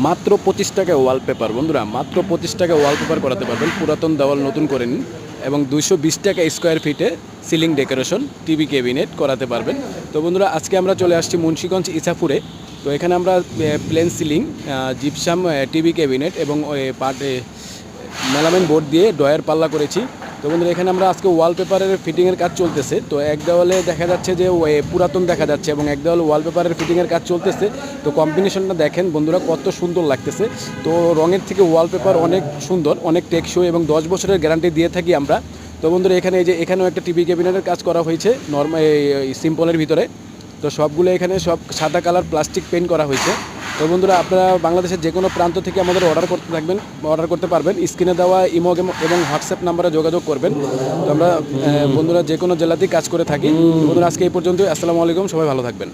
মাত্র 25 টাকায় ওয়ালপেপার বন্ধুরা, মাত্র 25 টাকায় ওয়ালপেপার করাতে পারবেন। পুরাতন দেওয়াল নতুন করে নিন এবং 220 টাকা স্কোয়ার ফিটে সিলিং ডেকোরেশন টিভি ক্যাবিনেট করাতে পারবেন। তো বন্ধুরা, আজকে আমরা চলে আসছি মুন্সিগঞ্জ ইসাপুরে। তো এখানে আমরা plain ceiling, gypsum TV cabinet এবং মেলামেন বোর্ড দিয়ে ডয়ার পাল্লা করেছি। তো বন্ধুরা, এখানে আমরা আজকে ওয়ালপেপারের ফিটিংয়ের কাজ চলতেছে। তো এক দেওয়ালে দেখা যাচ্ছে যে পুরাতন দেখা যাচ্ছে এবং এক দেওয়ালে ওয়ালপেপারের ফিটিংয়ের কাজ চলতেছে। তো কম্বিনেশনটা দেখেন বন্ধুরা, কত সুন্দর লাগতেছে। তো রঙের থেকে ওয়ালপেপার অনেক সুন্দর, অনেক টেকসই এবং 10 বছরের গ্যারান্টি দিয়ে থাকি আমরা। তো বন্ধুরা, এখানে এই যে এখানেও একটা টিভি ক্যাবিনেটের কাজ করা হয়েছে নর্মাল সিম্পলের ভিতরে। তো সবগুলো এখানে সব সাদা কালার প্লাস্টিক পেইন্ট করা হয়েছে। তো বন্ধুরা, আপনারা বাংলাদেশের যে কোনো প্রান্ত থেকে আমাদের অর্ডার করতে পারবেন। স্ক্রিনে দেওয়া ইমো এবং হোয়াটসঅ্যাপ নাম্বারে যোগাযোগ করবেন। তো আমরা বন্ধুরা যে কোনো জেলাতেই কাজ করে থাকি। বন্ধুরা, আজকে এই পর্যন্তই। আসসালামু আলাইকুম, সবাই ভালো থাকবেন।